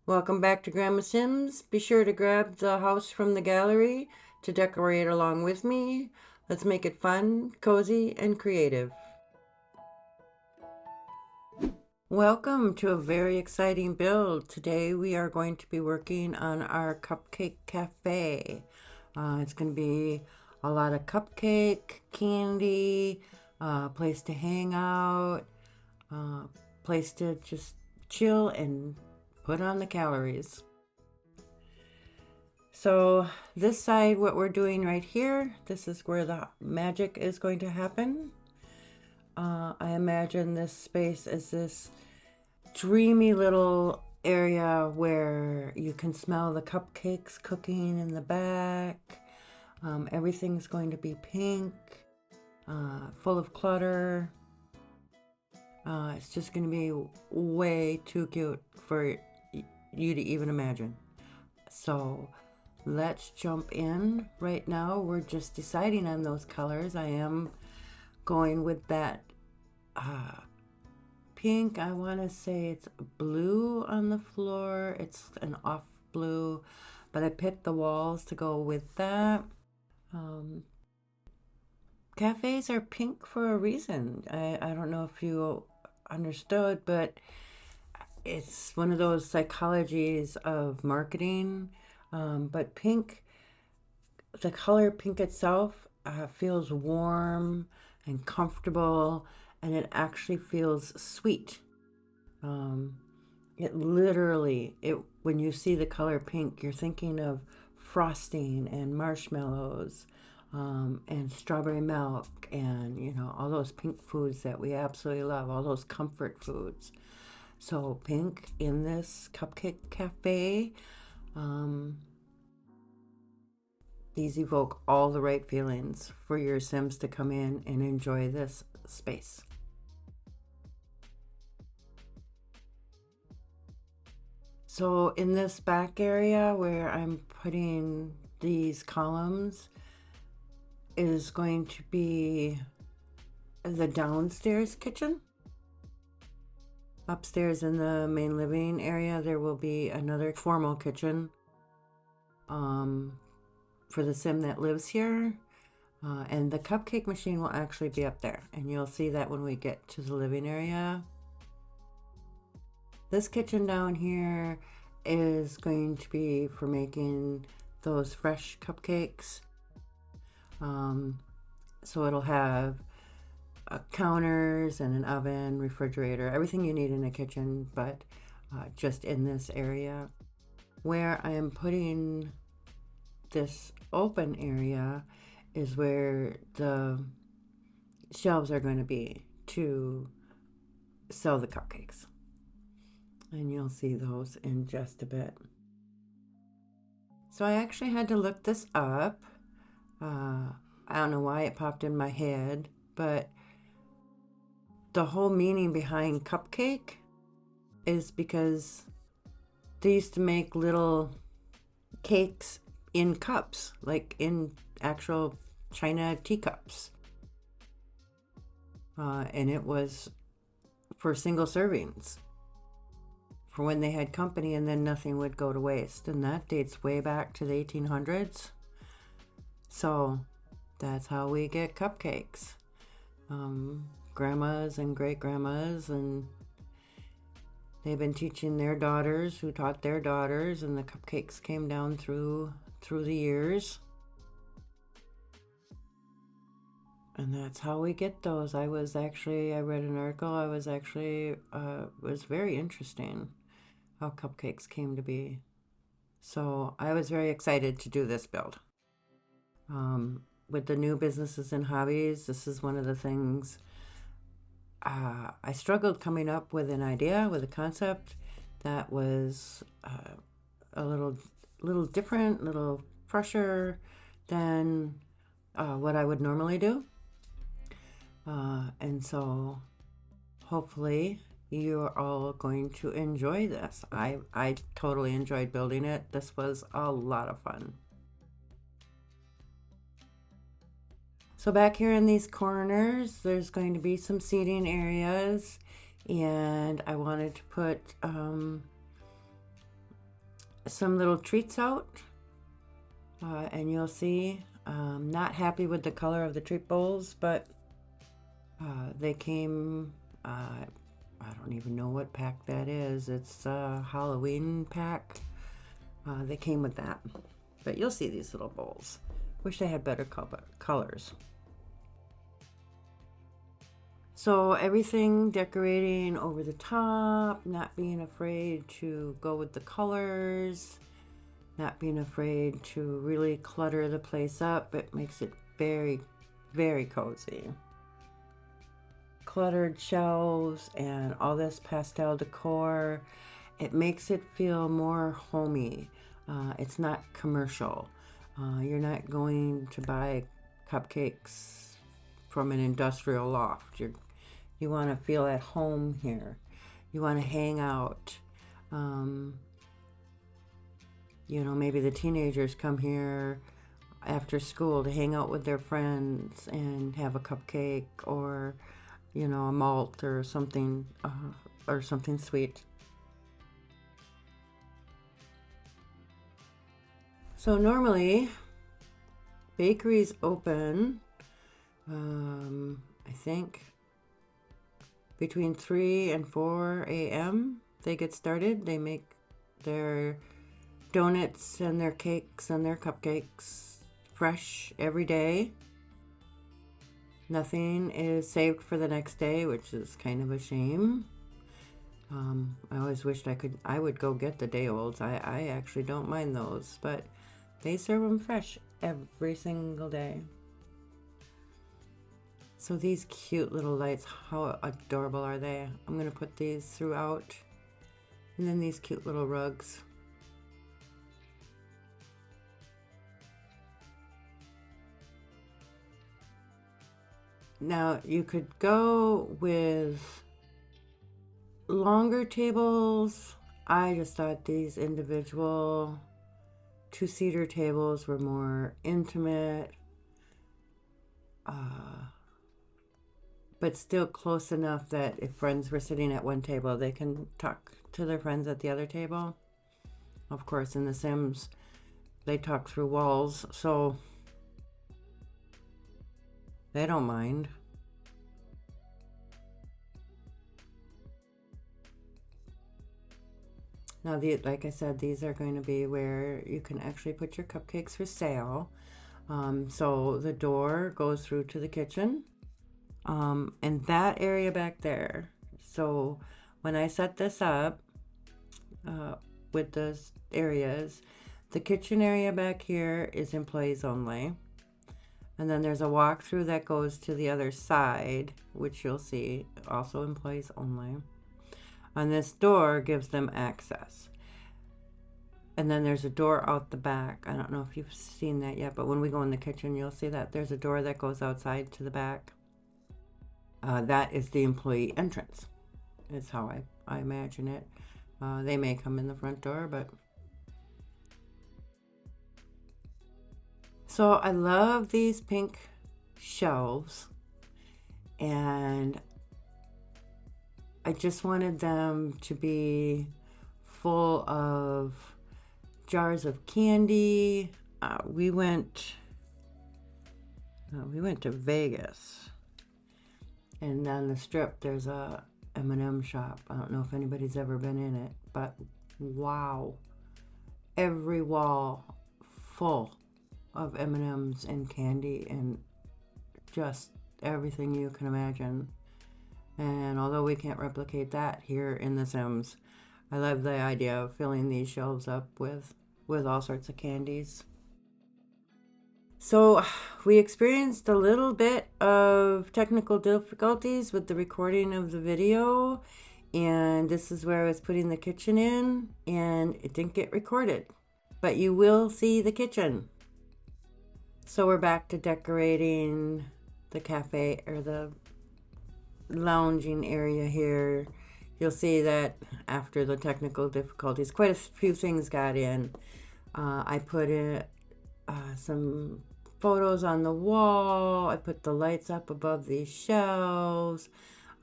Welcome back to Grandma Sims. Be sure to grab the house from the gallery to decorate along with me. Let's make it fun, cozy, and creative. Welcome to a very exciting build. Today we are going to be working on our cupcake cafe. It's going to be a lot of cupcake, candy, place to hang out, place to just chill and put on the calories. So this side, what we're doing right here, this is where the magic is going to happen. I imagine this space as this dreamy little area where you can smell the cupcakes cooking in the back. Everything's going to be pink, full of clutter. It's just going to be way too cute for you to even imagine. So let's jump in. Right now we're just deciding on those colors. I am going with that pink. I want to say it's blue on the floor. It's an off blue, but I picked the walls to go with that. Cafes are pink for a reason. I don't know if you understood, but it's one of those psychologies of marketing. But pink, the color pink itself feels warm and comfortable, and it actually feels sweet. It literally, when you see the color pink, you're thinking of frosting and marshmallows, and strawberry milk, and all those pink foods that we absolutely love, all those comfort foods. So pink in this cupcake cafe, these evoke all the right feelings for your Sims to come in and enjoy this space. So in this back area where I'm putting these columns is going to be the downstairs kitchen. Upstairs in the main living area, there will be another formal kitchen for the Sim that lives here. And the cupcake machine will actually be up there, and you'll see that when we get to the living area. This kitchen down here is going to be for making those fresh cupcakes. So it'll have counters and an oven, refrigerator, everything you need in a kitchen, but just in this area. Where I am putting this open area is where the shelves are going to be to sell the cupcakes. And you'll see those in just a bit. So I actually had to look this up. I don't know why it popped in my head, but the whole meaning behind cupcake is because they used to make little cakes in cups, like in actual china teacups. And it was for single servings, for when they had company, and then nothing would go to waste. And that dates way back to the 1800s. So that's how we get cupcakes. Grandmas and great grandmas, and they've been teaching their daughters who taught their daughters, and the cupcakes came down through the years. And that's how we get those. I read an article. It was very interesting how cupcakes came to be. So I was very excited to do this build. With the new businesses and hobbies, this is one of the things I struggled coming up with an idea, with a concept that was a little different, a little fresher than what I would normally do. And so hopefully you're all going to enjoy this. I totally enjoyed building it. This was a lot of fun. So back here in these corners, there's going to be some seating areas, and I wanted to put some little treats out, and you'll see. Not happy with the color of the treat bowls, but they came, I don't even know what pack that is. It's a Halloween pack. They came with that. But you'll see these little bowls. Wish they had better colors. So everything decorating over the top, not being afraid to go with the colors, not being afraid to really clutter the place up. It makes it very, very cozy. Cluttered shelves and all this pastel decor, it makes it feel more homey. It's not commercial. You're not going to buy cupcakes from an industrial loft. You want to feel at home here. You want to hang out. You know, maybe the teenagers come here after school to hang out with their friends and have a cupcake, or, you know, a malt or something sweet. So normally, bakeries open, I think, between 3 and 4 a.m. they get started. They make their donuts and their cakes and their cupcakes fresh every day. Nothing is saved for the next day, which is kind of a shame. I always wished I would go get the day olds. I actually don't mind those, but they serve them fresh every single day. So these cute little lights, how adorable are they? I'm going to put these throughout. And then these cute little rugs. Now you could go with longer tables. I just thought these individual two-seater tables were more intimate. But still close enough that if friends were sitting at one table, they can talk to their friends at the other table. Of course, in The Sims, they talk through walls, so they don't mind. Now, like I said, these are going to be where you can actually put your cupcakes for sale. So the door goes through to the kitchen. And that area back there. So when I set this up with the areas, the kitchen area back here is employees only. And then there's a walkthrough that goes to the other side, which you'll see, also employees only. And this door gives them access. And then there's a door out the back. I don't know if you've seen that yet, but when we go in the kitchen, you'll see that there's a door that goes outside to the back. That is the employee entrance. Is how I imagine it. They may come in the front door, but... So I love these pink shelves, and I just wanted them to be full of jars of candy. We went to Vegas, and on the Strip there's a M&M shop. I don't know if anybody's ever been in it, but wow, every wall full of M&Ms and candy and just everything you can imagine. And although we can't replicate that here in The Sims, I love the idea of filling these shelves up with all sorts of candies. So we experienced a little bit of technical difficulties with the recording of the video, and this is where I was putting the kitchen in, and it didn't get recorded, but you will see the kitchen. So we're back to decorating the cafe, or the lounging area here. You'll see that after the technical difficulties, quite a few things got in. I put in some photos on the wall. I put the lights up above these shelves.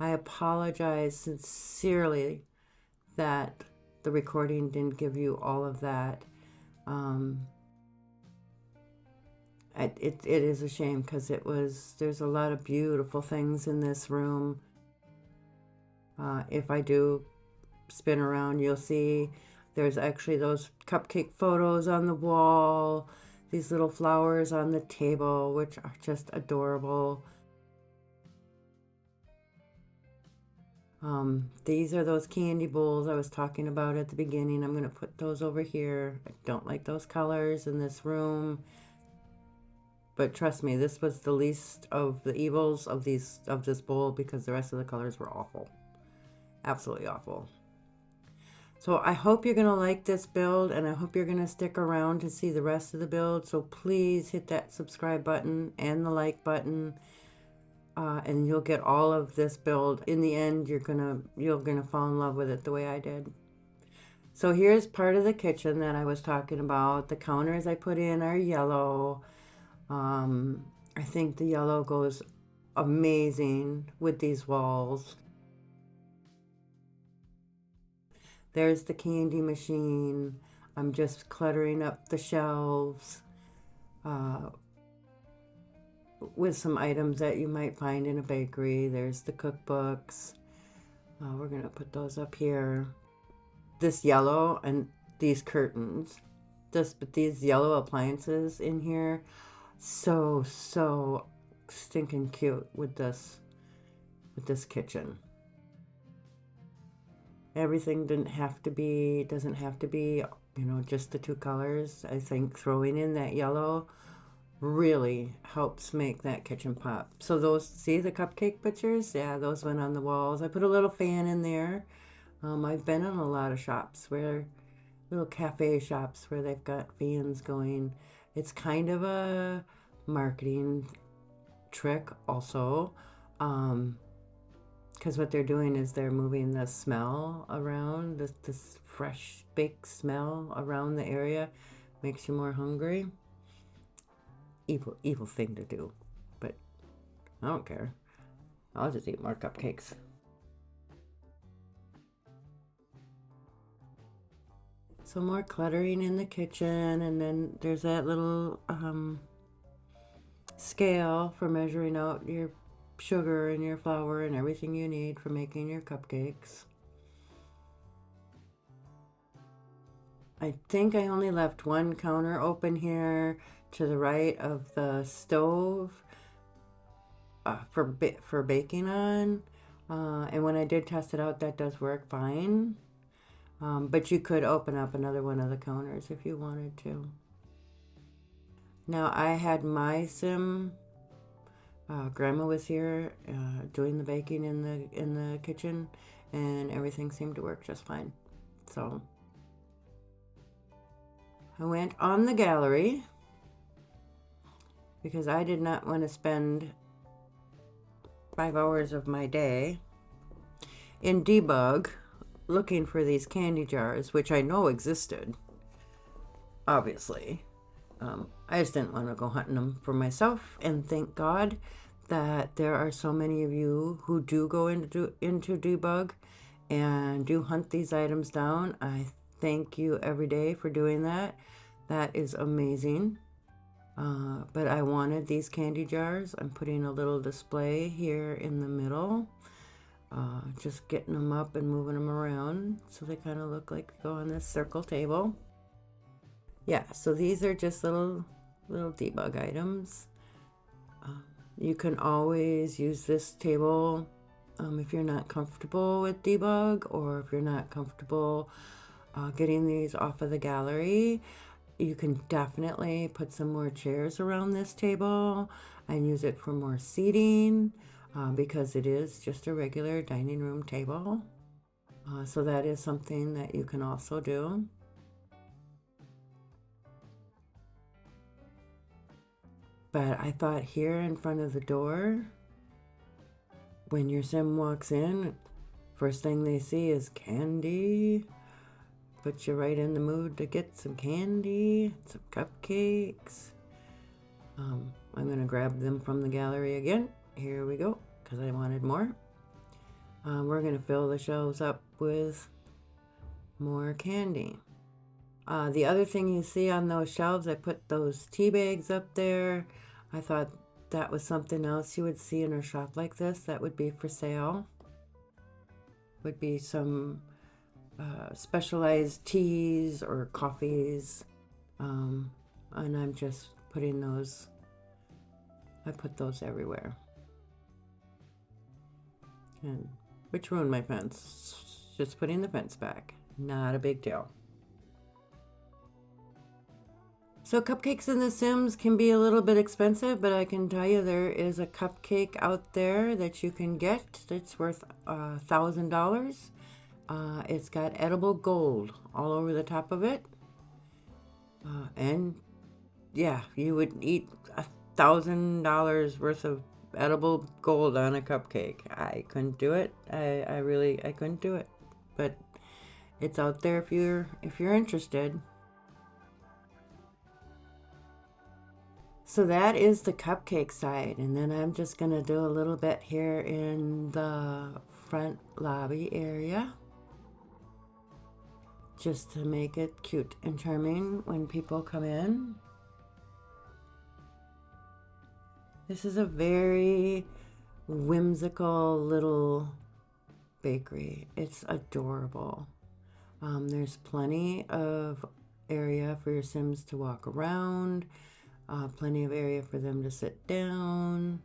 I apologize sincerely that the recording didn't give you all of that. It is a shame because there's a lot of beautiful things in this room. If I do spin around, you'll see there's actually those cupcake photos on the wall, these little flowers on the table, which are just adorable. These are those candy bowls I was talking about at the beginning. I'm going to put those over here. I don't like those colors in this room. But trust me, this was the least of the evils of this bowl because the rest of the colors were awful. Absolutely awful. So I hope you're going to like this build, and I hope you're going to stick around to see the rest of the build. So please hit that subscribe button and the like button, and you'll get all of this build. In the end, you're gonna fall in love with it the way I did. So here's part of the kitchen that I was talking about. The counters I put in are yellow. I think the yellow goes amazing with these walls. There's the candy machine. I'm just cluttering up the shelves with some items that you might find in a bakery. There's the cookbooks. We're gonna put those up here. This yellow and these curtains, these yellow appliances in here, so stinking cute with this kitchen. Everything doesn't have to be, you know, just the two colors. I think throwing in that yellow really helps make that kitchen pop. So those, see the cupcake pictures? Yeah, those went on the walls. I put a little fan in there. I've been in a lot of shops little cafe shops where they've got fans going. It's kind of a marketing trick also, because what they're doing is they're moving the smell around, this fresh baked smell around the area. Makes you more hungry. Evil thing to do, but I don't care. I'll just eat more cupcakes. So more cluttering in the kitchen, and then there's that little scale for measuring out your sugar and your flour and everything you need for making your cupcakes. I think I only left one counter open here to the right of the stove for baking on, and when I did test it out, that does work fine. But you could open up another one of the counters if you wanted to. Now I had my sim. Grandma was here doing the baking in the kitchen, and everything seemed to work just fine. So I went on the gallery because I did not want to spend 5 hours of my day in debug looking for these candy jars, which I know existed, obviously. I just didn't want to go hunting them for myself, and thank God that there are so many of you who do go into debug and do hunt these items down. I thank you every day for doing that. That is amazing. But I wanted these candy jars. I'm putting a little display here in the middle. Just getting them up and moving them around so they kind of look like they go on this circle table. Yeah, so these are just little debug items. You can always use this table if you're not comfortable with debug, or if you're not comfortable getting these off of the gallery. You can definitely put some more chairs around this table and use it for more seating, because it is just a regular dining room table. So that is something that you can also do. But I thought here in front of the door, when your sim walks in, first thing they see is candy. Put you right in the mood to get some candy, some cupcakes. I'm going to grab them from the gallery again. Here we go, because I wanted more. We're going to fill the shelves up with more candy. The other thing you see on those shelves, I put those tea bags up there. I thought that was something else you would see in a shop like this that would be for sale. Would be some specialized teas or coffees. And I'm just putting those, I put those everywhere. And which ruined my fence. Just putting the fence back. Not a big deal. So cupcakes in The Sims can be a little bit expensive, but I can tell you there is a cupcake out there that you can get that's worth $1,000. It's got edible gold all over the top of it. And yeah, you would eat $1,000 worth of edible gold on a cupcake. I couldn't do it. I couldn't do it. But it's out there if you're interested. So that is the cupcake side, and then I'm just gonna do a little bit here in the front lobby area, just to make it cute and charming when people come in. This is a very whimsical little bakery. It's adorable. There's plenty of area for your Sims to walk around. Plenty of area for them to sit down.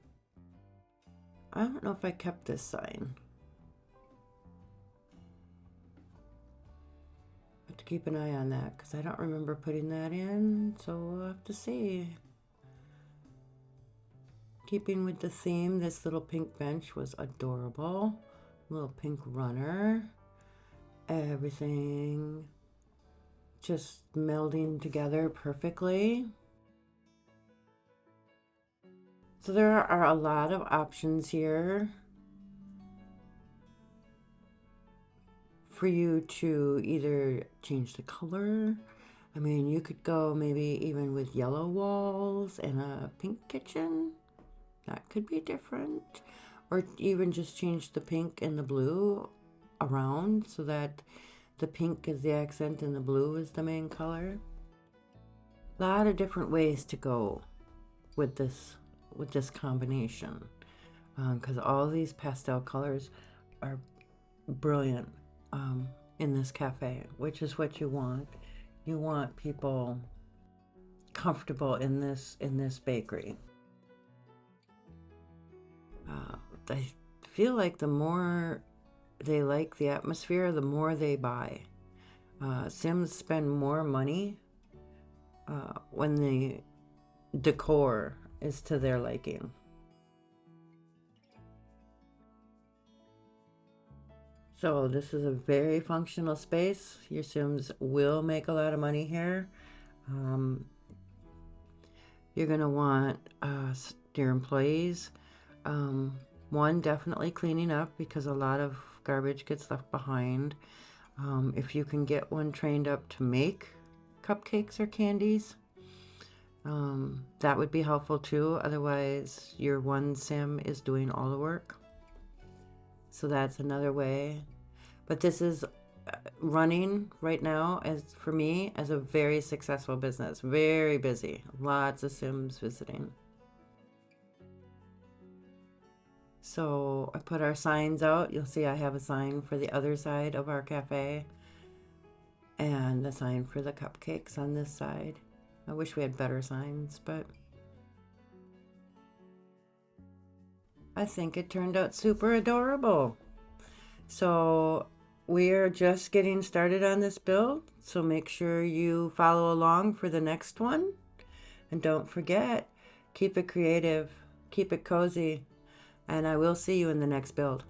I don't know if I kept this sign. Have to keep an eye on that because I don't remember putting that in, so we'll have to see. Keeping with the theme, this little pink bench was adorable. Little pink runner. Everything just melding together perfectly. So there are a lot of options here for you to either change the color. I mean, you could go maybe even with yellow walls and a pink kitchen. That could be different. Or even just change the pink and the blue around so that the pink is the accent and the blue is the main color. A lot of different ways to go with this combination, because all these pastel colors are brilliant in this cafe, which is what you want. You want people comfortable in this bakery. I feel like the more they like the atmosphere, the more they buy. Sims spend more money when the decor is to their liking. So this is a very functional space. Your Sims will make a lot of money here. You're going to want your employees, one, definitely cleaning up because a lot of garbage gets left behind. If you can get one trained up to make cupcakes or candies, that would be helpful too. Otherwise, your one Sim is doing all the work. So that's another way. But this is running right now, as for me, as a very successful business. Very busy. Lots of Sims visiting. So I put our signs out. You'll see I have a sign for the other side of our cafe and a sign for the cupcakes on this side. I wish we had better signs, but I think it turned out super adorable. So we're just getting started on this build, so make sure you follow along for the next one. And don't forget, keep it creative, keep it cozy, and I will see you in the next build.